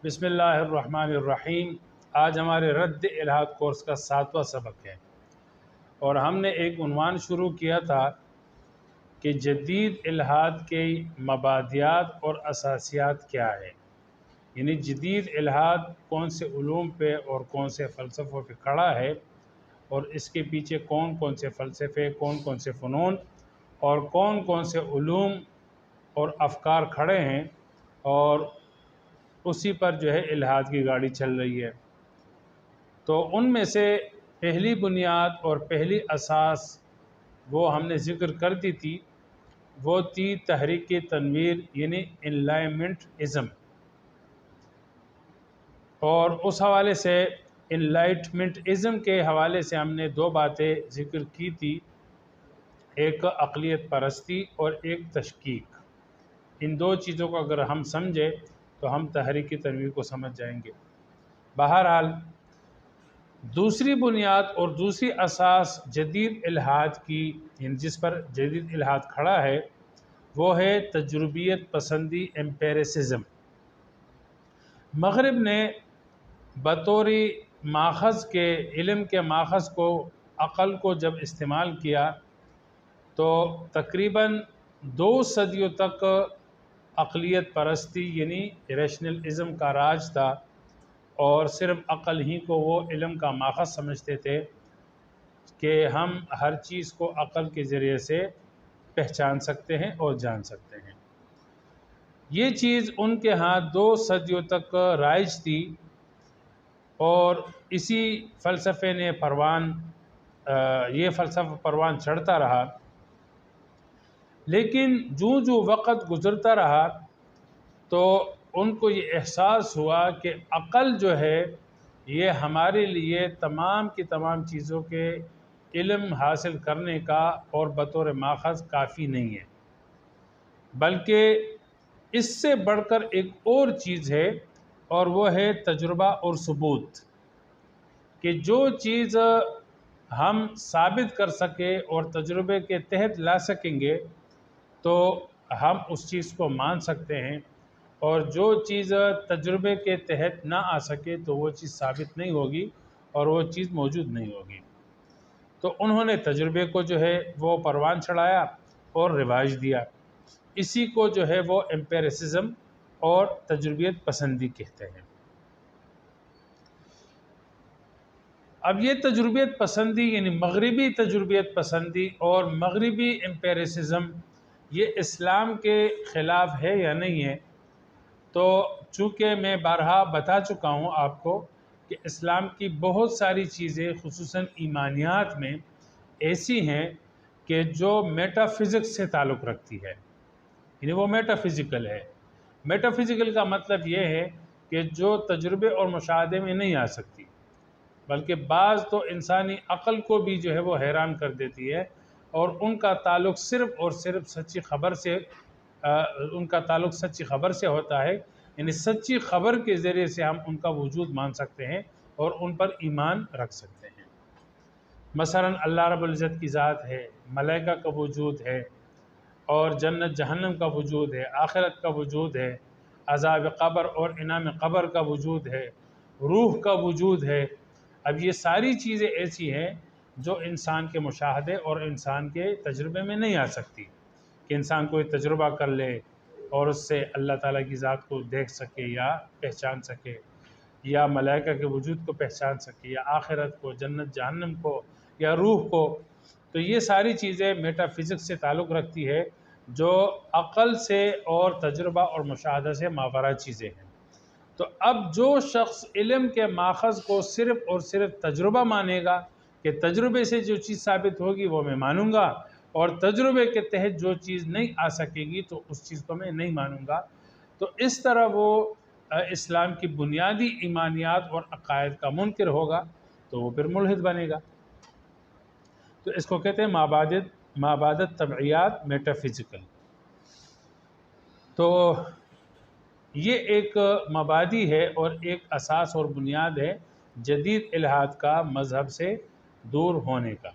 بسم اللہ الرحمن الرحیم۔ آج ہمارے رد الحاد کورس کا 7واں سبق ہے اور ہم نے ایک عنوان شروع کیا تھا کہ جدید الحاد کے مبادیات اور اساسیات کیا ہے، یعنی جدید الحاد کون سے علوم پہ اور کون سے فلسفوں پہ کھڑا ہے اور اس کے پیچھے کون کون سے فلسفے، کون کون سے فنون اور کون کون سے علوم اور افکار کھڑے ہیں، اور اسی پر جو ہے الحاد کی گاڑی چل رہی ہے۔ تو ان میں سے پہلی بنیاد اور پہلی اساس وہ ہم نے ذکر کر دی تھی، وہ تھی تحریک تنویر یعنی انلائٹمنٹ ازم، اور اس حوالے سے انلائٹمنٹ ازم کے حوالے سے ہم نے دو باتیں ذکر کی تھی، ایک اقلیت پرستی اور ایک تشکیک۔ ان دو چیزوں کو اگر ہم سمجھے تو ہم تحریک تنویر کو سمجھ جائیں گے۔ بہرحال دوسری بنیاد اور دوسری اساس جدید الحاد کی، یعنی جس پر جدید الحاد کھڑا ہے، وہ ہے تجربیت پسندی ایمپیریسزم۔ مغرب نے بطور ماخذ کے، علم کے ماخذ کو، عقل کو جب استعمال کیا تو تقریباً 2 صدیوں تک اقلیت پرستی یعنی ریشنلزم کا راج تھا، اور صرف عقل ہی کو وہ علم کا ماخذ سمجھتے تھے کہ ہم ہر چیز کو عقل کے ذریعے سے پہچان سکتے ہیں اور جان سکتے ہیں۔ یہ چیز ان کے ہاں 2 صدیوں تک رائج تھی، اور اسی فلسفے نے یہ فلسفہ پروان چڑھتا رہا، لیکن جو وقت گزرتا رہا تو ان کو یہ احساس ہوا کہ عقل جو ہے یہ ہمارے لیے تمام کی تمام چیزوں کے علم حاصل کرنے کا اور بطور ماخذ کافی نہیں ہے، بلکہ اس سے بڑھ کر ایک اور چیز ہے، اور وہ ہے تجربہ اور ثبوت، کہ جو چیز ہم ثابت کر سکے اور تجربے کے تحت لا سکیں گے تو ہم اس چیز کو مان سکتے ہیں، اور جو چیز تجربے کے تحت نہ آ سکے تو وہ چیز ثابت نہیں ہوگی اور وہ چیز موجود نہیں ہوگی۔ تو انہوں نے تجربے کو جو ہے وہ پروان چڑھایا اور رواج دیا، اسی کو جو ہے وہ ایمپیریسزم اور تجربیت پسندی کہتے ہیں۔ اب یہ تجربیت پسندی یعنی مغربی تجربیت پسندی اور مغربی ایمپیریسزم یہ اسلام کے خلاف ہے یا نہیں ہے؟ تو چونکہ میں بارہا بتا چکا ہوں آپ کو کہ اسلام کی بہت ساری چیزیں خصوصاً ایمانیات میں ایسی ہیں کہ جو میٹا فزکس سے تعلق رکھتی ہے، یعنی وہ میٹا فزیکل ہے۔ میٹا فزیکل کا مطلب یہ ہے کہ جو تجربے اور مشاہدے میں نہیں آ سکتی، بلکہ بعض تو انسانی عقل کو بھی جو ہے وہ حیران کر دیتی ہے، اور ان کا تعلق صرف اور صرف سچی خبر سے ہوتا ہے، یعنی سچی خبر کے ذریعے سے ہم ان کا وجود مان سکتے ہیں اور ان پر ایمان رکھ سکتے ہیں۔ مثلا اللہ رب العزت کی ذات ہے، ملائکہ کا وجود ہے، اور جنت جہنم کا وجود ہے، آخرت کا وجود ہے، عذاب قبر اور انعام قبر کا وجود ہے، روح کا وجود ہے۔ اب یہ ساری چیزیں ایسی ہیں جو انسان کے مشاہدے اور انسان کے تجربے میں نہیں آ سکتی، کہ انسان کوئی تجربہ کر لے اور اس سے اللہ تعالیٰ کی ذات کو دیکھ سکے یا پہچان سکے، یا ملائکہ کے وجود کو پہچان سکے، یا آخرت کو، جنت جہنم کو، یا روح کو۔ تو یہ ساری چیزیں میٹا فزکس سے تعلق رکھتی ہے، جو عقل سے اور تجربہ اور مشاہدہ سے ماورا چیزیں ہیں۔ تو اب جو شخص علم کے ماخذ کو صرف اور صرف تجربہ مانے گا کہ تجربے سے جو چیز ثابت ہوگی وہ میں مانوں گا، اور تجربے کے تحت جو چیز نہیں آ سکے گی تو اس چیز کو میں نہیں مانوں گا، تو اس طرح وہ اسلام کی بنیادی ایمانیات اور عقائد کا منکر ہوگا، تو وہ پھر ملحد بنے گا۔ تو اس کو کہتے ہیں مابعدت طبعیات میٹا فزیکل۔ تو یہ ایک مبادی ہے اور ایک اساس اور بنیاد ہے جدید الحاد کا مذہب سے دور ہونے کا۔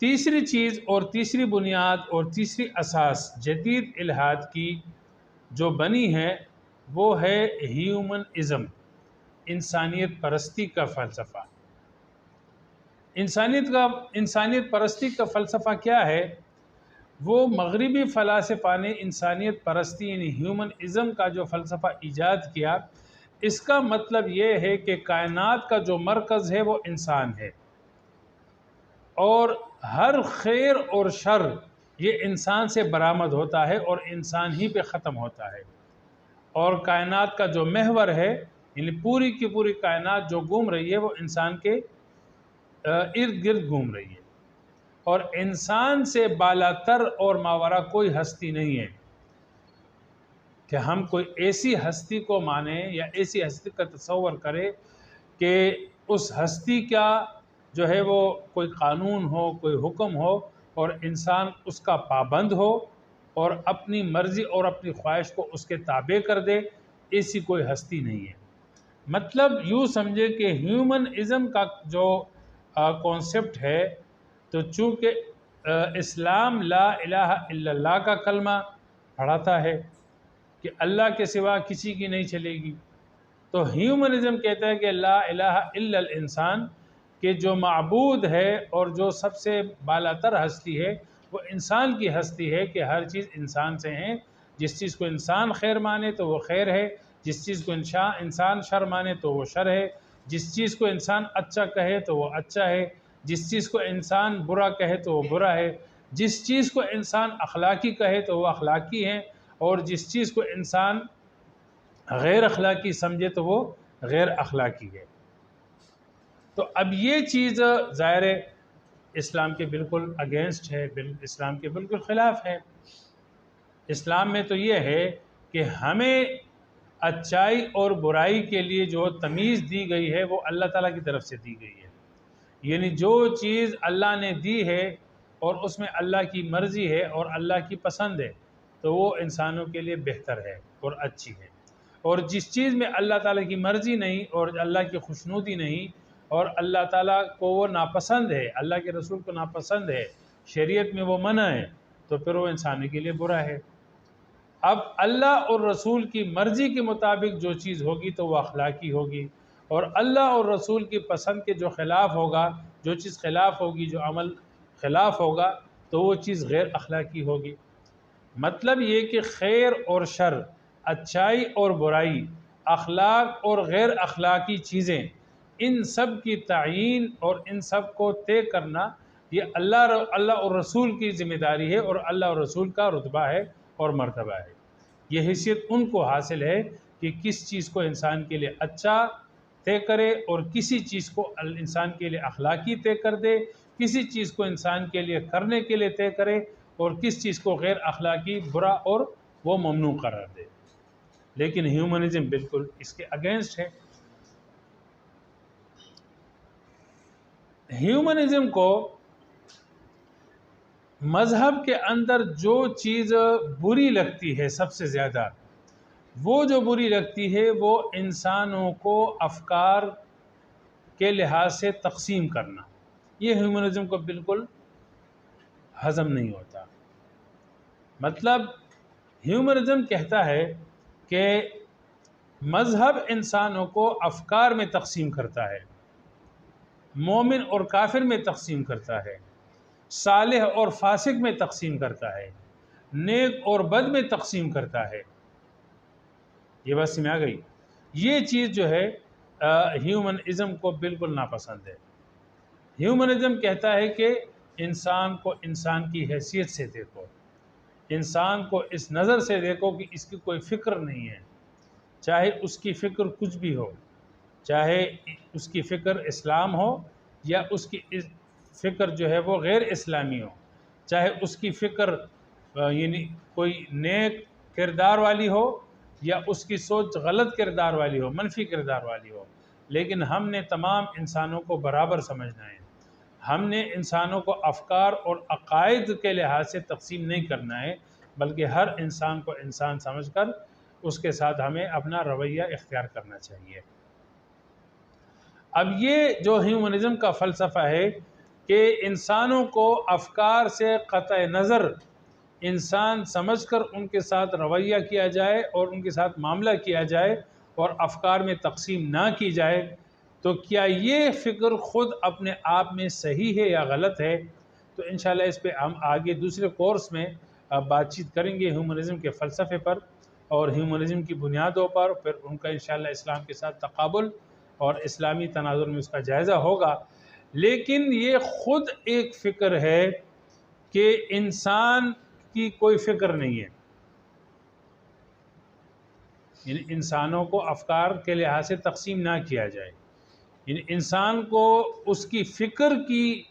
تیسری چیز اور تیسری بنیاد اور تیسری اساس جدید الحاد کی جو بنی ہے وہ ہے ہیومنزم، انسانیت پرستی کا فلسفہ۔ انسانیت پرستی کا فلسفہ کیا ہے؟ وہ مغربی فلاسفہ نے انسانیت پرستی یعنی ہیومنزم کا جو فلسفہ ایجاد کیا، اس کا مطلب یہ ہے کہ کائنات کا جو مرکز ہے وہ انسان ہے، اور ہر خیر اور شر یہ انسان سے برآمد ہوتا ہے اور انسان ہی پہ ختم ہوتا ہے، اور کائنات کا جو محور ہے یعنی پوری کی پوری کائنات جو گھوم رہی ہے وہ انسان کے ارد گرد گھوم رہی ہے، اور انسان سے بالاتر اور ماورا کوئی ہستی نہیں ہے کہ ہم کوئی ایسی ہستی کو مانیں یا ایسی ہستی کا تصور کریں کہ اس ہستی کا جو ہے وہ کوئی قانون ہو، کوئی حکم ہو، اور انسان اس کا پابند ہو اور اپنی مرضی اور اپنی خواہش کو اس کے تابع کر دے۔ ایسی کوئی ہستی نہیں ہے۔ مطلب یوں سمجھے کہ ہیومنزم کا جو کانسیپٹ ہے، تو چونکہ اسلام لا الہ الا اللہ کا کلمہ پڑھاتا ہے کہ اللہ کے سوا کسی کی نہیں چلے گی، تو ہیومنزم کہتا ہے کہ لا الہ الا الانسان، کہ جو معبود ہے اور جو سب سے بالاتر ہستی ہے وہ انسان کی ہستی ہے، کہ ہر چیز انسان سے ہے۔ جس چیز کو انسان خیر مانے تو وہ خیر ہے، جس چیز کو انسان شر مانے تو وہ شر ہے، جس چیز کو انسان اچھا کہے تو وہ اچھا ہے، جس چیز کو انسان برا کہے تو وہ برا ہے، جس چیز کو انسان اخلاقی کہے تو وہ اخلاقی ہے، اور جس چیز کو انسان غیر اخلاقی سمجھے تو وہ غیر اخلاقی ہے۔ تو اب یہ چیز ظاہر ہے اسلام کے بالکل اگینسٹ ہے، اسلام کے بالکل خلاف ہے۔ اسلام میں تو یہ ہے کہ ہمیں اچھائی اور برائی کے لیے جو تمیز دی گئی ہے وہ اللہ تعالیٰ کی طرف سے دی گئی ہے، یعنی جو چیز اللہ نے دی ہے اور اس میں اللہ کی مرضی ہے اور اللہ کی پسند ہے تو وہ انسانوں کے لیے بہتر ہے اور اچھی ہے، اور جس چیز میں اللہ تعالیٰ کی مرضی نہیں اور اللہ کی خوشنودی نہیں اور اللہ تعالیٰ کو وہ ناپسند ہے، اللہ کے رسول کو ناپسند ہے، شریعت میں وہ منع ہے، تو پھر وہ انسانوں کے لیے برا ہے۔ اب اللہ اور رسول کی مرضی کے مطابق جو چیز ہوگی تو وہ اخلاقی ہوگی، اور اللہ اور رسول کی پسند کے جو خلاف ہوگا، جو چیز خلاف ہوگی، جو عمل خلاف ہوگا تو وہ چیز غیر اخلاقی ہوگی۔ مطلب یہ کہ خیر اور شر، اچھائی اور برائی، اخلاق اور غیر اخلاقی چیزیں، ان سب کی تعیین اور ان سب کو طے کرنا یہ اللہ اور رسول کی ذمہ داری ہے، اور اللہ اور رسول کا رتبہ ہے اور مرتبہ ہے۔ یہ حیثیت ان کو حاصل ہے کہ کس چیز کو انسان کے لیے اچھا طے کرے اور کسی چیز کو انسان کے لیے اخلاقی طے کر دے، کسی چیز کو انسان کے لیے کرنے کے لیے طے کرے، اور کس چیز کو غیر اخلاقی، برا اور وہ ممنوع قرار دے۔ لیکن ہیومنزم بالکل اس کے اگینسٹ ہے۔ ہیومنزم کو مذہب کے اندر جو چیز بری لگتی ہے سب سے زیادہ، وہ جو بری لگتی ہے وہ انسانوں کو افکار کے لحاظ سے تقسیم کرنا، یہ ہیومنزم کو بالکل ہضم نہیں ہوتا۔ مطلب ہیومنزم کہتا ہے کہ مذہب انسانوں کو افکار میں تقسیم کرتا ہے، مومن اور کافر میں تقسیم کرتا ہے، صالح اور فاسق میں تقسیم کرتا ہے، نیک اور بد میں تقسیم کرتا ہے۔ یہ بات سمجھ آ گئی؟ یہ چیز جو ہے ہیومنزم کو بالکل ناپسند ہے۔ ہیومنزم کہتا ہے کہ انسان کو انسان کی حیثیت سے دیکھو، انسان کو اس نظر سے دیکھو کہ اس کی کوئی فکر نہیں ہے، چاہے اس کی فکر کچھ بھی ہو، چاہے اس کی فکر اسلام ہو یا اس کی فکر جو ہے وہ غیر اسلامی ہو، چاہے اس کی فکر یعنی کوئی نیک کردار والی ہو یا اس کی سوچ غلط کردار والی ہو، منفی کردار والی ہو، لیکن ہم نے تمام انسانوں کو برابر سمجھنا ہے۔ ہم نے انسانوں کو افکار اور عقائد کے لحاظ سے تقسیم نہیں کرنا ہے، بلکہ ہر انسان کو انسان سمجھ کر اس کے ساتھ ہمیں اپنا رویہ اختیار کرنا چاہیے۔ اب یہ جو ہیومنزم کا فلسفہ ہے کہ انسانوں کو افکار سے قطع نظر انسان سمجھ کر ان کے ساتھ رویہ کیا جائے اور ان کے ساتھ معاملہ کیا جائے اور افکار میں تقسیم نہ کی جائے، تو کیا یہ فکر خود اپنے آپ میں صحیح ہے یا غلط ہے؟ تو انشاءاللہ اس پہ ہم آگے دوسرے کورس میں بات چیت کریں گے ہیومنزم کے فلسفے پر اور ہیومنزم کی بنیادوں پر، پھر ان کا انشاءاللہ اسلام کے ساتھ تقابل اور اسلامی تناظر میں اس کا جائزہ ہوگا۔ لیکن یہ خود ایک فکر ہے کہ انسان کی کوئی فکر نہیں ہے، یعنی انسانوں کو افکار کے لحاظ سے تقسیم نہ کیا جائے، یعنی انسان کو اس کی فکر کی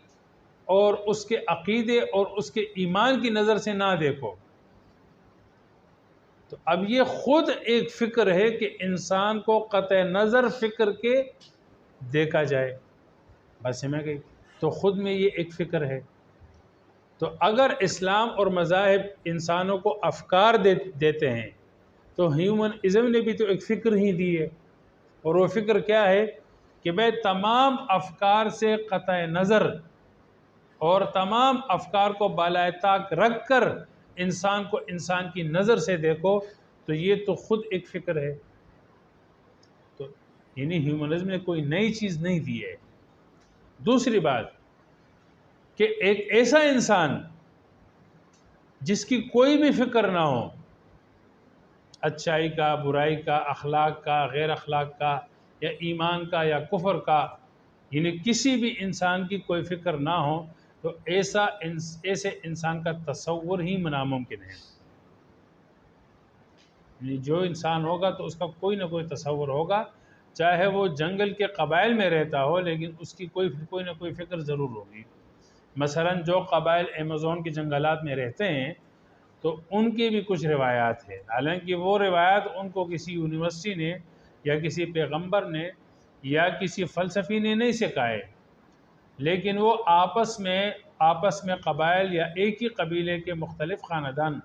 اور اس کے عقیدے اور اس کے ایمان کی نظر سے نہ دیکھو۔ تو اب یہ خود ایک فکر ہے کہ انسان کو قطع نظر فکر کے دیکھا جائے، بس سمجھ گئی؟ تو خود میں یہ ایک فکر ہے۔ تو اگر اسلام اور مذاہب انسانوں کو افکار دیتے ہیں تو ہیومنزم نے بھی تو ایک فکر ہی دی ہے، اور وہ فکر کیا ہے کہ بھئی تمام افکار سے قطع نظر اور تمام افکار کو بالائے طاق رکھ کر انسان کو انسان کی نظر سے دیکھو، تو یہ تو خود ایک فکر ہے۔ تو یعنی ہیومنزم نے کوئی نئی چیز نہیں دی ہے۔ دوسری بات کہ ایک ایسا انسان جس کی کوئی بھی فکر نہ ہو، اچھائی کا، برائی کا، اخلاق کا، غیر اخلاق کا، یا ایمان کا یا کفر کا، یعنی کسی بھی انسان کی کوئی فکر نہ ہو، تو ایسے انسان کا تصور ہی ناممکن ہے۔ یعنی جو انسان ہوگا تو اس کا کوئی نہ کوئی تصور ہوگا، چاہے وہ جنگل کے قبائل میں رہتا ہو، لیکن اس کی کوئی نہ کوئی فکر ضرور ہوگی۔ مثلا جو قبائل ایمیزون کے جنگلات میں رہتے ہیں تو ان کی بھی کچھ روایات ہیں، حالانکہ وہ روایات ان کو کسی یونیورسٹی نے یا کسی پیغمبر نے یا کسی فلسفی نے نہیں سکھائے، لیکن وہ آپس میں قبائل یا ایک ہی قبیلے کے مختلف خاندان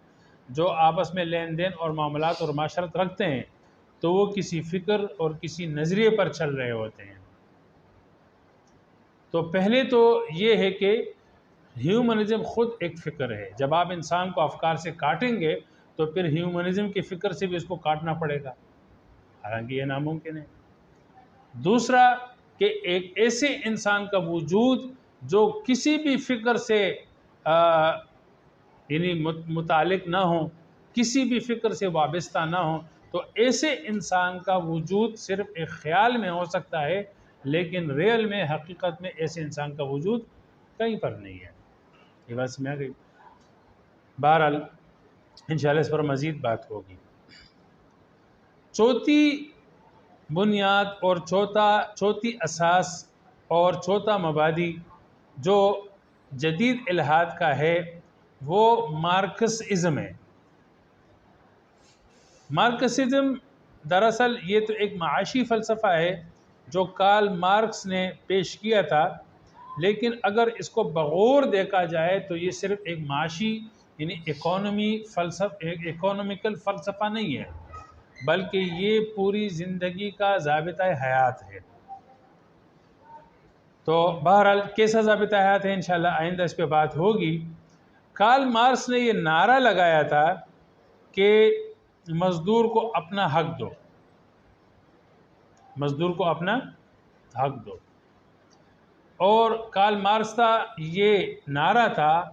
جو آپس میں لین دین اور معاملات اور معاشرت رکھتے ہیں، تو وہ کسی فکر اور کسی نظریے پر چل رہے ہوتے ہیں۔ تو پہلے تو یہ ہے کہ ہیومنزم خود ایک فکر ہے۔ جب آپ انسان کو افکار سے کاٹیں گے تو پھر ہیومنزم کی فکر سے بھی اس کو کاٹنا پڑے گا، حالانکہ یہ ناممکن ہے۔ دوسرا کہ ایک ایسے انسان کا وجود جو کسی بھی فکر سے یعنی متعلق نہ ہو، کسی بھی فکر سے وابستہ نہ ہو، تو ایسے انسان کا وجود صرف ایک خیال میں ہو سکتا ہے، لیکن ریئل میں، حقیقت میں ایسے انسان کا وجود کہیں پر نہیں ہے۔ یہ بات سمجھ آ گئی؟ بہرحال انشاءاللہ اس پر مزید بات ہوگی۔ چوتھی بنیاد اور چوتھی اساس اور چوتھا مبادی جو جدید الحاد کا ہے وہ مارکسزم ہے۔ مارکسزم دراصل یہ تو ایک معاشی فلسفہ ہے جو کارل مارکس نے پیش کیا تھا، لیکن اگر اس کو بغور دیکھا جائے تو یہ صرف ایک معاشی یعنی اکونومیکل فلسفہ نہیں ہے، بلکہ یہ پوری زندگی کا ضابطہ حیات ہے۔ تو بہرحال کیسا ضابطہ حیات ہے انشاءاللہ آئندہ اس پہ بات ہوگی۔ کارل مارکس نے یہ نعرہ لگایا تھا کہ مزدور کو اپنا حق دو، مزدور کو اپنا حق دو، اور کارل مارکس کا یہ نعرہ تھا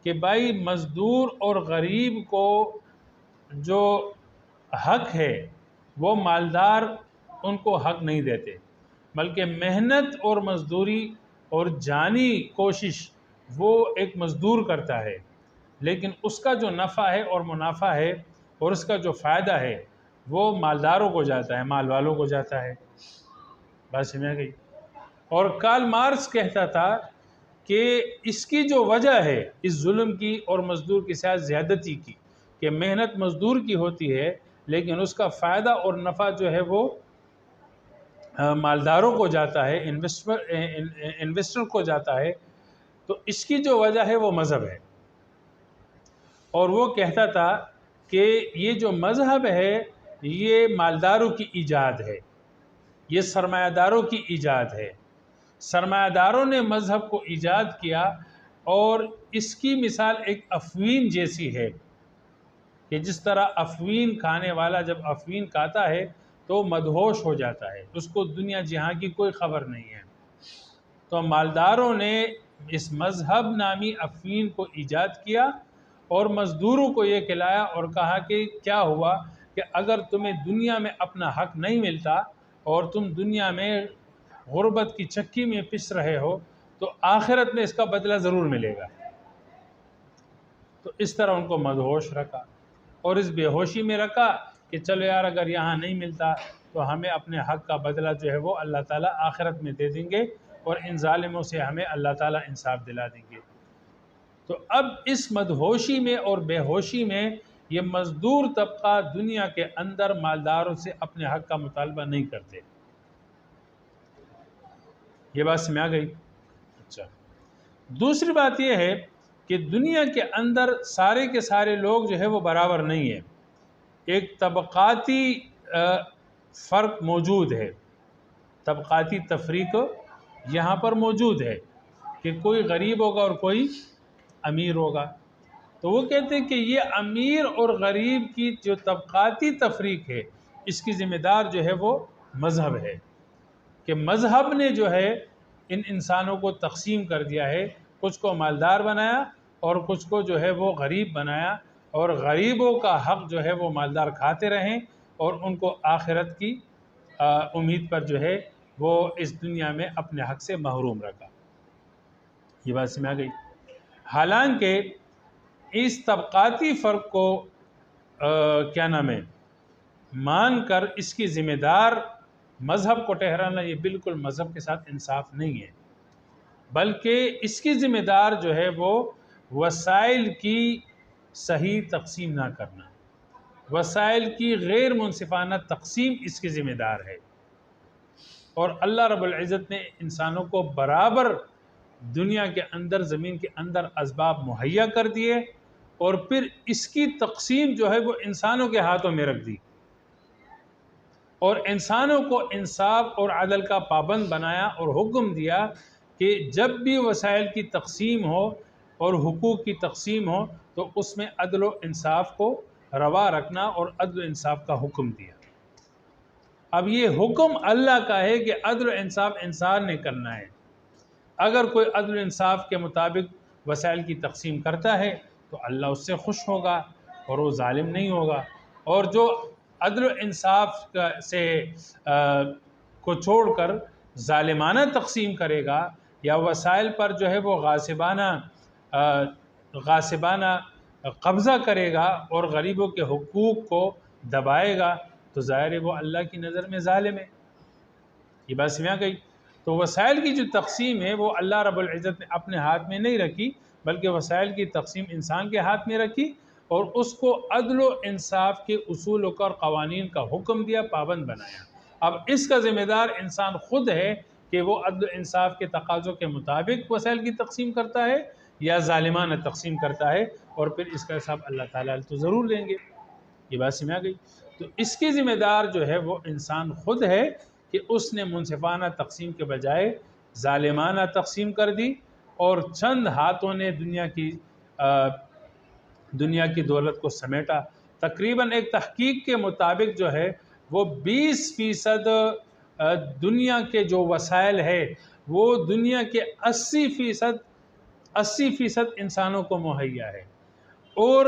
کہ بھائی مزدور اور غریب کو جو حق ہے وہ مالدار ان کو حق نہیں دیتے، بلکہ محنت اور مزدوری اور جانی کوشش وہ ایک مزدور کرتا ہے، لیکن اس کا جو نفع ہے اور منافع ہے اور اس کا جو فائدہ ہے وہ مالداروں کو جاتا ہے، مال والوں کو جاتا ہے۔ بات سمجھ گئی؟ اور کارل مارکس کہتا تھا کہ اس کی جو وجہ ہے اس ظلم کی اور مزدور کے ساتھ زیادتی کی، کہ محنت مزدور کی ہوتی ہے لیکن اس کا فائدہ اور نفع جو ہے وہ مالداروں کو جاتا ہے، انویسٹر کو جاتا ہے، تو اس کی جو وجہ ہے وہ مذہب ہے۔ اور وہ کہتا تھا کہ یہ جو مذہب ہے یہ مالداروں کی ایجاد ہے، یہ سرمایہ داروں کی ایجاد ہے، سرمایہ داروں نے مذہب کو ایجاد کیا اور اس کی مثال ایک افیون جیسی ہے کہ جس طرح افیون کھانے والا جب افیون کھاتا ہے تو مدہوش ہو جاتا ہے، اس کو دنیا جہاں کی کوئی خبر نہیں ہے۔ تو مالداروں نے اس مذہب نامی افیون کو ایجاد کیا اور مزدوروں کو یہ کھلایا اور کہا کہ کیا ہوا کہ اگر تمہیں دنیا میں اپنا حق نہیں ملتا اور تم دنیا میں غربت کی چکی میں پس رہے ہو تو آخرت میں اس کا بدلہ ضرور ملے گا۔ تو اس طرح ان کو مدہوش رکھا اور اس بے ہوشی میں رکھا کہ چلو یار اگر یہاں نہیں ملتا تو ہمیں اپنے حق کا بدلہ جو ہے وہ اللہ تعالیٰ آخرت میں دے دیں گے اور ان ظالموں سے ہمیں اللہ تعالیٰ انصاف دلا دیں گے۔ تو اب اس مدہوشی میں اور بے ہوشی میں یہ مزدور طبقہ دنیا کے اندر مالداروں سے اپنے حق کا مطالبہ نہیں کرتے۔ یہ بات سمجھ آ گئی؟ اچھا، دوسری بات یہ ہے کہ دنیا کے اندر سارے کے سارے لوگ جو ہے وہ برابر نہیں ہیں، ایک طبقاتی فرق موجود ہے، طبقاتی تفریق یہاں پر موجود ہے کہ کوئی غریب ہوگا اور کوئی امیر ہوگا۔ تو وہ کہتے ہیں کہ یہ امیر اور غریب کی جو طبقاتی تفریق ہے اس کی ذمہ دار جو ہے وہ مذہب ہے، کہ مذہب نے جو ہے ان انسانوں کو تقسیم کر دیا ہے، کچھ کو مالدار بنایا اور کچھ کو جو ہے وہ غریب بنایا، اور غریبوں کا حق جو ہے وہ مالدار کھاتے رہیں اور ان کو آخرت کی امید پر جو ہے وہ اس دنیا میں اپنے حق سے محروم رکھا۔ یہ بات سمجھ آ گئی؟ حالانکہ اس طبقاتی فرق کو کیا نام ہے مان کر اس کی ذمہ دار مذہب کو ٹھہرانا یہ بالکل مذہب کے ساتھ انصاف نہیں ہے، بلکہ اس کی ذمہ دار جو ہے وہ وسائل کی صحیح تقسیم نہ کرنا، وسائل کی غیر منصفانہ تقسیم اس کی ذمہ دار ہے۔ اور اللہ رب العزت نے انسانوں کو برابر دنیا کے اندر زمین کے اندر اسباب مہیا کر دیے اور پھر اس کی تقسیم جو ہے وہ انسانوں کے ہاتھوں میں رکھ دی اور انسانوں کو انصاف اور عدل کا پابند بنایا اور حکم دیا کہ جب بھی وسائل کی تقسیم ہو اور حقوق کی تقسیم ہو تو اس میں عدل و انصاف کو روا رکھنا اور عدل و انصاف کا حکم دیا۔ اب یہ حکم اللہ کا ہے کہ عدل و انصاف انسان نے کرنا ہے۔ اگر کوئی عدل و انصاف کے مطابق وسائل کی تقسیم کرتا ہے تو اللہ اس سے خوش ہوگا اور وہ ظالم نہیں ہوگا، اور جو عدل و انصاف سے کو چھوڑ کر ظالمانہ تقسیم کرے گا یا وسائل پر جو ہے وہ غاصبانہ قبضہ کرے گا اور غریبوں کے حقوق کو دبائے گا تو ظاہر ہے وہ اللہ کی نظر میں ظالم ہے۔ یہ بات سمجھ آ گئی؟ تو وسائل کی جو تقسیم ہے وہ اللہ رب العزت نے اپنے ہاتھ میں نہیں رکھی، بلکہ وسائل کی تقسیم انسان کے ہاتھ میں رکھی اور اس کو عدل و انصاف کے اصولوں کا اور قوانین کا حکم دیا، پابند بنایا۔ اب اس کا ذمہ دار انسان خود ہے کہ وہ عدل و انصاف کے تقاضوں کے مطابق وسائل کی تقسیم کرتا ہے یا ظالمانہ تقسیم کرتا ہے، اور پھر اس کا حساب اللہ تعالیٰ تو ضرور لیں گے۔ یہ بات سمجھ آ گئی؟ تو اس کی ذمہ دار جو ہے وہ انسان خود ہے کہ اس نے منصفانہ تقسیم کے بجائے ظالمانہ تقسیم کر دی اور چند ہاتھوں نے دنیا کی دولت کو سمیٹا۔ تقریباً ایک تحقیق کے مطابق جو ہے وہ 20% دنیا کے جو وسائل ہے وہ دنیا کے 80% انسانوں کو مہیا ہے، اور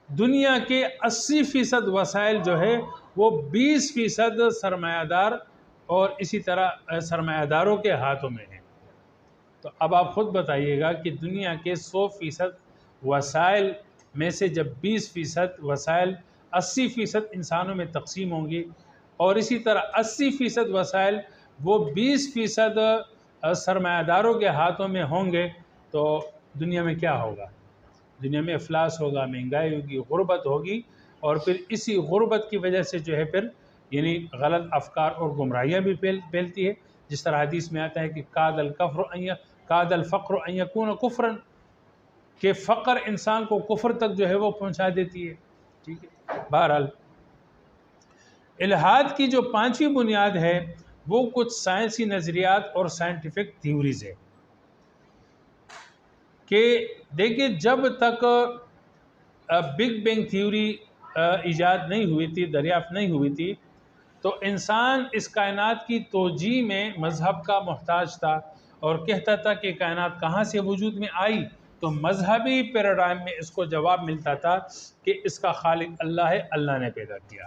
دنیا کے 80% وسائل جو ہے وہ 20% سرمایہ دار اور اسی طرح سرمایہ داروں کے ہاتھوں میں ہیں۔ تو اب آپ خود بتائیے گا کہ دنیا کے 100% وسائل میں سے جب 20% وسائل 80% انسانوں میں تقسیم ہوں گی اور اسی طرح 80% وسائل وہ 20% سرمایہ داروں کے ہاتھوں میں ہوں گے تو دنیا میں کیا ہوگا؟ دنیا میں افلاس ہوگا، مہنگائی ہوگی، غربت ہوگی، اور پھر اسی غربت کی وجہ سے جو ہے پھر یعنی غلط افکار اور گمراہیاں بھی پھیلتی ہے، جس طرح حدیث میں آتا ہے کہ کاد الفقر ان یکون کفرا، کہ فقر انسان کو کفر تک جو ہے وہ پہنچا دیتی ہے۔ ٹھیک ہے، بہرحال الحاد کی جو 5ویں بنیاد ہے وہ کچھ سائنسی نظریات اور سائنٹیفک تھیوریز ہے۔ کہ دیکھیے جب تک بگ بینگ تھیوری ایجاد نہیں ہوئی تھی، دریافت نہیں ہوئی تھی، تو انسان اس کائنات کی توجیہ میں مذہب کا محتاج تھا اور کہتا تھا کہ کائنات کہاں سے وجود میں آئی، تو مذہبی پیراڈائم میں اس کو جواب ملتا تھا کہ اس کا خالق اللہ ہے، اللہ نے پیدا کیا۔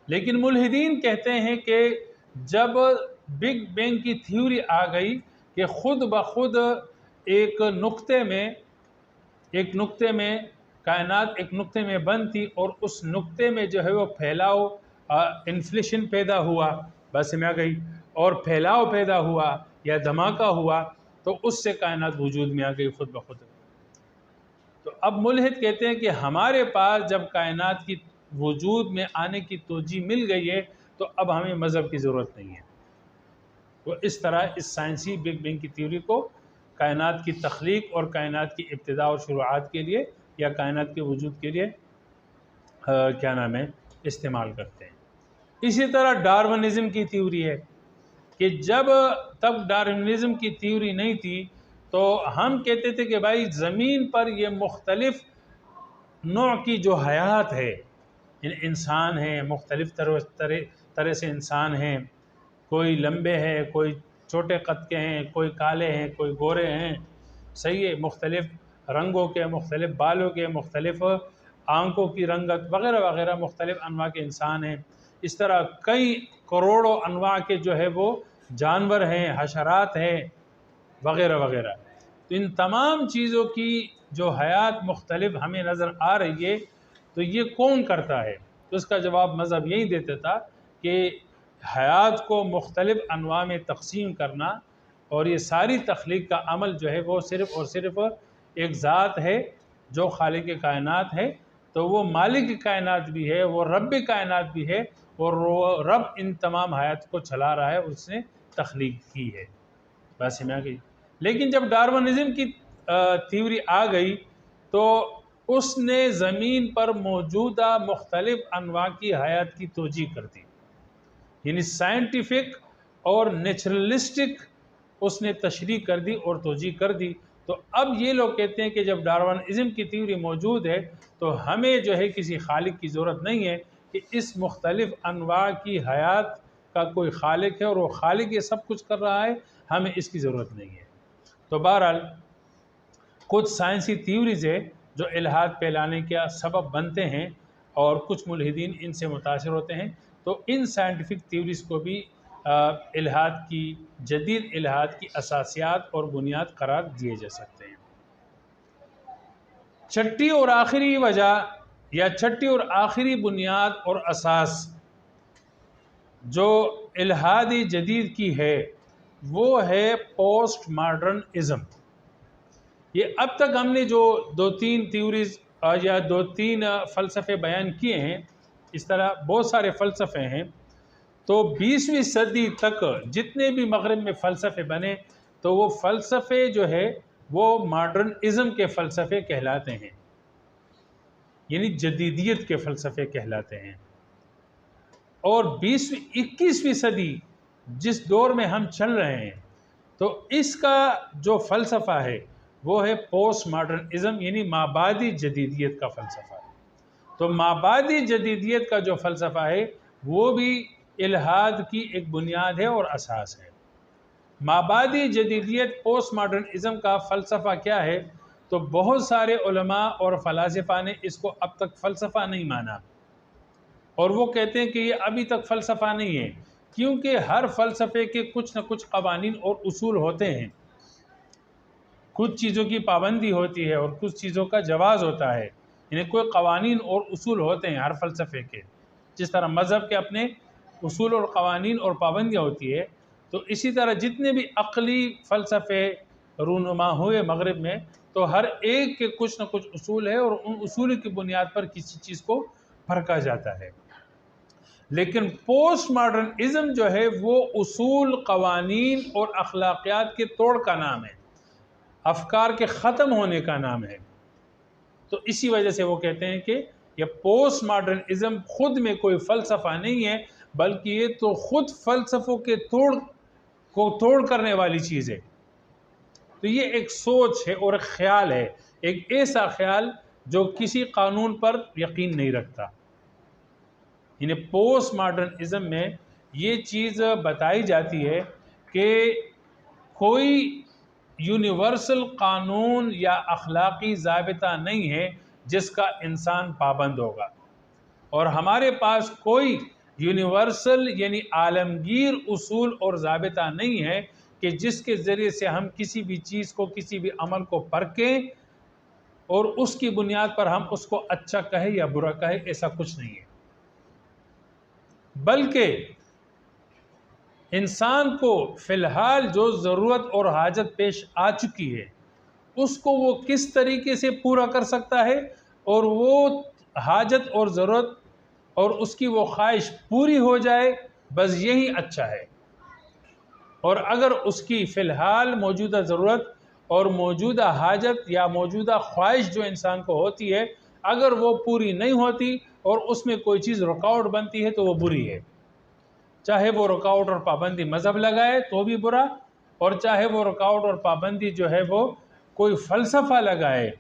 لیکن ملحدین کہتے ہیں کہ جب بگ بینگ کی تھیوری آ گئی کہ خود بخود ایک نقطے میں کائنات ایک نقطے میں بند تھی اور اس نقطے میں جو ہے وہ پھیلاؤ انفلیشن پیدا ہوا، بس میں آ گئی، اور پھیلاؤ پیدا ہوا یا دھماکہ ہوا تو اس سے کائنات وجود میں آ گئی خود بخود۔ تو اب ملحد کہتے ہیں کہ ہمارے پاس جب کائنات کی وجود میں آنے کی توجیہ مل گئی ہے تو اب ہمیں مذہب کی ضرورت نہیں ہے۔ تو اس طرح اس سائنسی بگ بینگ کی تھیوری کو کائنات کی تخلیق اور کائنات کی ابتدا اور شروعات کے لیے یا کائنات کے وجود کے لیے استعمال کرتے ہیں۔ اسی طرح ڈارونزم کی تھیوری ہے کہ جب تک ڈارونزم کی تھیوری نہیں تھی تو ہم کہتے تھے کہ بھائی زمین پر یہ مختلف نوع کی جو حیات ہے، انسان ہیں، مختلف طرح سے انسان ہیں، کوئی لمبے ہیں، کوئی چھوٹے قد کے ہیں، کوئی کالے ہیں، کوئی گورے ہیں، صحیح ہے، مختلف رنگوں کے، مختلف بالوں کے، مختلف آنکھوں کی رنگت وغیرہ وغیرہ، مختلف انواع کے انسان ہیں۔ اس طرح کئی کروڑوں انواع کے جو ہے وہ جانور ہیں، حشرات ہیں وغیرہ وغیرہ۔ تو ان تمام چیزوں کی جو حیات مختلف ہمیں نظر آ رہی ہے تو یہ کون کرتا ہے؟ تو اس کا جواب مذہب یہی دیتا تھا کہ حیات کو مختلف انواع میں تقسیم کرنا اور یہ ساری تخلیق کا عمل جو ہے وہ صرف اور صرف ایک ذات ہے جو خالق کائنات ہے، تو وہ مالک کائنات بھی ہے، وہ رب کائنات بھی ہے، اور وہ رب ان تمام حیات کو چلا رہا ہے، اس نے تخلیق کی ہے۔ بس میں آ گئی۔ لیکن جب ڈارونزم کی تھیوری آ گئی تو اس نے زمین پر موجودہ مختلف انواع کی حیات کی توجیہ کر دی، یعنی سائنٹیفک اور نیچرلسٹک اس نے تشریح کر دی اور توجیہ کر دی۔ تو اب یہ لوگ کہتے ہیں کہ جب ڈارونزم کی تھیوری موجود ہے تو ہمیں جو ہے کسی خالق کی ضرورت نہیں ہے، کہ اس مختلف انواع کی حیات کا کوئی خالق ہے اور وہ خالق یہ سب کچھ کر رہا ہے، ہمیں اس کی ضرورت نہیں ہے۔ تو بہرحال کچھ سائنسی تھیوریز ہے جو الحاد پھیلانے کا سبب بنتے ہیں اور کچھ ملحدین ان سے متاثر ہوتے ہیں، تو ان سائنٹیفک تھیوریز کو بھی الحاد کی جدید الحاد کی اساسیات اور بنیاد قرار دیے جا سکتے ہیں۔ چھٹی اور آخری وجہ یا چھٹی اور آخری بنیاد اور اساس جو الحادی جدید کی ہے وہ ہے پوسٹ ماڈرنزم۔ یہ اب تک ہم نے جو دو تین تھیوریز یا دو تین فلسفے بیان کیے ہیں، اس طرح بہت سارے فلسفے ہیں، تو 20ویں صدی تک جتنے بھی مغرب میں فلسفے بنے تو وہ فلسفے جو ہے وہ ماڈرنزم کے فلسفے کہلاتے ہیں، یعنی جدیدیت کے فلسفے کہلاتے ہیں۔ اور 21ویں صدی جس دور میں ہم چل رہے ہیں تو اس کا جو فلسفہ ہے وہ ہے پوسٹ ماڈرنزم، یعنی مابعدی جدیدیت کا فلسفہ ہے۔ تو مابعدی جدیدیت کا جو فلسفہ ہے وہ بھی الحاد کی ایک بنیاد ہے اور اساس ہے۔ مابعدی جدیدیت پوسٹ ماڈرنزم کا فلسفہ کیا ہے؟ تو بہت سارے علماء اور فلاسفہ نے اس کو اب تک فلسفہ نہیں مانا، اور وہ کہتے ہیں کہ یہ ابھی تک فلسفہ نہیں ہے، کیونکہ ہر فلسفے کے کچھ نہ کچھ قوانین اور اصول ہوتے ہیں، کچھ چیزوں کی پابندی ہوتی ہے اور کچھ چیزوں کا جواز ہوتا ہے، یعنی کوئی قوانین اور اصول ہوتے ہیں ہر فلسفے کے، جس طرح مذہب کے اپنے اصول اور قوانین اور پابندیاں ہوتی ہے، تو اسی طرح جتنے بھی عقلی فلسفے رونما ہوئے مغرب میں تو ہر ایک کے کچھ نہ کچھ اصول ہے اور ان اصول کی بنیاد پر کسی چیز کو پرکھا جاتا ہے۔ لیکن پوسٹ ماڈرنزم جو ہے وہ اصول، قوانین اور اخلاقیات کے توڑ کا نام ہے، افکار کے ختم ہونے کا نام ہے۔ تو اسی وجہ سے وہ کہتے ہیں کہ یہ پوسٹ ماڈرنزم خود میں کوئی فلسفہ نہیں ہے، بلکہ یہ تو خود فلسفوں کے توڑ کرنے والی چیز ہے۔ تو یہ ایک سوچ ہے اور ایک خیال ہے، ایک ایسا خیال جو کسی قانون پر یقین نہیں رکھتا۔ یعنی پوسٹ ماڈرنزم میں یہ چیز بتائی جاتی ہے کہ کوئی یونیورسل قانون یا اخلاقی ضابطہ نہیں ہے جس کا انسان پابند ہوگا، اور ہمارے پاس کوئی یونیورسل یعنی عالمگیر اصول اور ضابطہ نہیں ہے کہ جس کے ذریعے سے ہم کسی بھی چیز کو، کسی بھی عمل کو پرکھیں اور اس کی بنیاد پر ہم اس کو اچھا کہیں یا برا کہیں، ایسا کچھ نہیں ہے۔ بلکہ انسان کو فی الحال جو ضرورت اور حاجت پیش آ چکی ہے اس کو وہ کس طریقے سے پورا کر سکتا ہے، اور وہ حاجت اور ضرورت اور اس کی وہ خواہش پوری ہو جائے، بس یہی اچھا ہے۔ اور اگر اس کی فی الحال موجودہ ضرورت اور موجودہ حاجت یا موجودہ خواہش جو انسان کو ہوتی ہے، اگر وہ پوری نہیں ہوتی اور اس میں کوئی چیز رکاوٹ بنتی ہے تو وہ بری ہے، چاہے وہ رکاوٹ اور پابندی مذہب لگائے تو بھی برا، اور چاہے وہ رکاوٹ اور پابندی جو ہے وہ کوئی فلسفہ لگائے،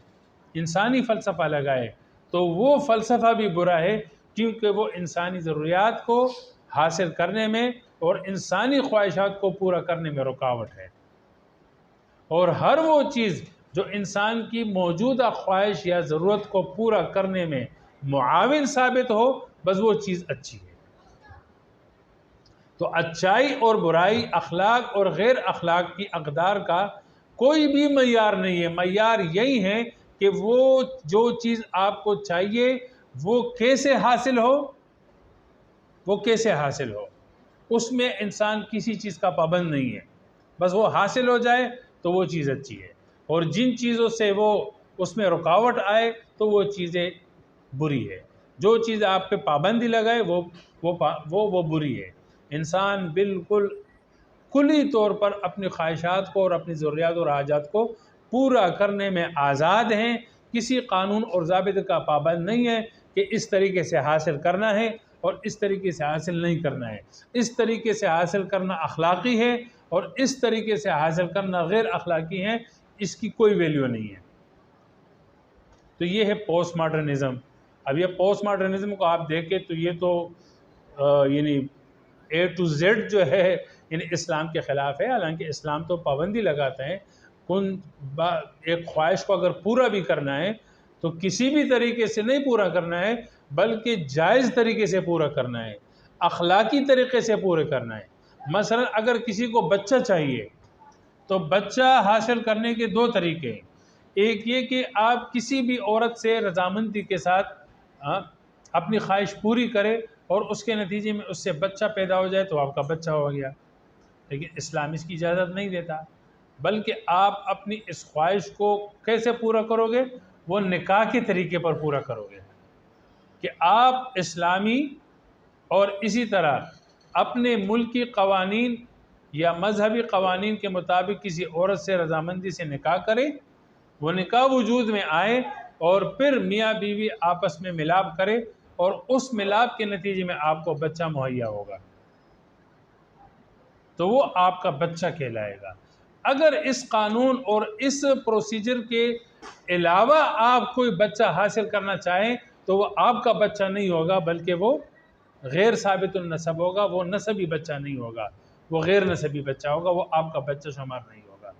انسانی فلسفہ لگائے، تو وہ فلسفہ بھی برا ہے، کیونکہ وہ انسانی ضروریات کو حاصل کرنے میں اور انسانی خواہشات کو پورا کرنے میں رکاوٹ ہے۔ اور ہر وہ چیز جو انسان کی موجودہ خواہش یا ضرورت کو پورا کرنے میں معاون ثابت ہو، بس وہ چیز اچھی ہے۔ تو اچائی اور برائی، اخلاق اور غیر اخلاق کی اقدار کا کوئی بھی معیار نہیں ہے۔ معیار یہی ہے کہ وہ جو چیز آپ کو چاہیے وہ کیسے حاصل ہو، وہ کیسے حاصل ہو، اس میں انسان کسی چیز کا پابند نہیں ہے، بس وہ حاصل ہو جائے تو وہ چیز اچھی ہے، اور جن چیزوں سے وہ اس میں رکاوٹ آئے تو وہ چیزیں بری ہے۔ جو چیز آپ پہ پابندی لگائے وہ بری ہے۔ انسان بالکل کلی طور پر اپنی خواہشات کو اور اپنی ضروریات اور حاجات کو پورا کرنے میں آزاد ہیں، کسی قانون اور ضابطے کا پابند نہیں ہے کہ اس طریقے سے حاصل کرنا ہے اور اس طریقے سے حاصل نہیں کرنا ہے، اس طریقے سے حاصل کرنا اخلاقی ہے اور اس طریقے سے حاصل کرنا غیر اخلاقی ہے، اس کی کوئی ویلیو نہیں ہے۔ تو یہ ہے پوسٹ ماڈرنزم۔ اب یہ پوسٹ ماڈرنزم کو آپ دیکھیں تو یہ تو یعنی اے ٹو زیڈ جو ہے یعنی اسلام کے خلاف ہے، حالانکہ اسلام تو پابندی لگاتا ہے ایک خواہش کو اگر پورا بھی کرنا ہے تو کسی بھی طریقے سے نہیں پورا کرنا ہے، بلکہ جائز طریقے سے پورا کرنا ہے، اخلاقی طریقے سے پورے کرنا ہے۔ مثلا اگر کسی کو بچہ چاہیے تو بچہ حاصل کرنے کے دو طریقے ہیں، ایک یہ کہ آپ کسی بھی عورت سے رضامندی کے ساتھ اپنی خواہش پوری کرے اور اس کے نتیجے میں اس سے بچہ پیدا ہو جائے تو آپ کا بچہ ہو گیا، لیکن اسلام اس کی اجازت نہیں دیتا، بلکہ آپ اپنی اس خواہش کو کیسے پورا کرو گے، وہ نکاح کے طریقے پر پورا کرو گے، کہ آپ اسلامی اور اسی طرح اپنے ملکی قوانین یا مذہبی قوانین کے مطابق کسی عورت سے رضامندی سے نکاح کریں، وہ نکاح وجود میں آئے اور پھر میاں بیوی آپس میں ملاپ کرے اور اس ملاپ کے نتیجے میں آپ کو بچہ مہیا ہوگا تو وہ آپ کا بچہ کہلائے گا۔ اگر اس قانون اور اس پروسیجر کے علاوہ آپ کوئی بچہ حاصل کرنا چاہیں تو وہ آپ کا بچہ نہیں ہوگا، بلکہ وہ غیر ثابت النسب ہوگا، وہ نسبی بچہ نہیں ہوگا، وہ غیر نسبی بچہ ہوگا، وہ آپ کا بچہ شمار نہیں ہوگا۔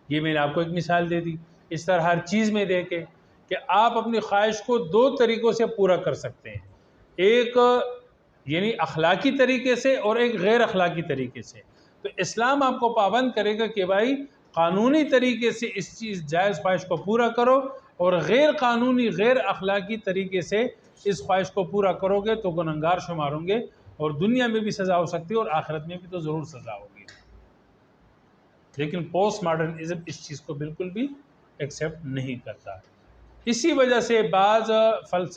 یہ میں نے آپ کو ایک مثال دے دی۔ اس طرح ہر چیز میں دیکھیں کہ آپ اپنی خواہش کو دو طریقوں سے پورا کر سکتے ہیں، ایک یعنی اخلاقی طریقے سے اور ایک غیر اخلاقی طریقے سے۔ تو اسلام آپ کو پابند کرے گا کہ بھائی قانونی طریقے سے اس چیز جائز خواہش کو پورا کرو، اور غیر قانونی غیر اخلاقی طریقے سے اس خواہش کو پورا کرو گے تو گنہگار شمار ہوں گے، اور دنیا میں بھی سزا ہو سکتی ہے اور آخرت میں بھی تو ضرور سزا ہوگی۔ لیکن پوسٹ ماڈرنزم اس چیز کو بالکل بھی ایکسیپٹ نہیں کرتا۔ اسی وجہ سے بعض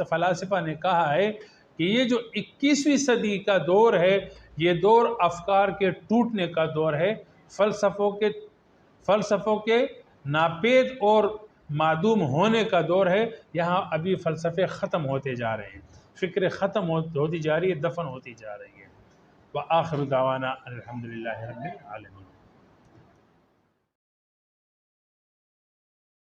فلاسفہ نے کہا ہے کہ یہ جو 21ویں صدی کا دور ہے یہ دور افکار کے ٹوٹنے کا دور ہے، فلسفوں کے ناپید اور معدوم ہونے کا دور ہے۔ یہاں ابھی فلسفے ختم ہوتے جا رہے ہیں، فکر ختم ہوتی جا رہی ہے، دفن ہوتی جا رہی ہے۔ وآخر دعوانا الحمدللہ رب العالمین۔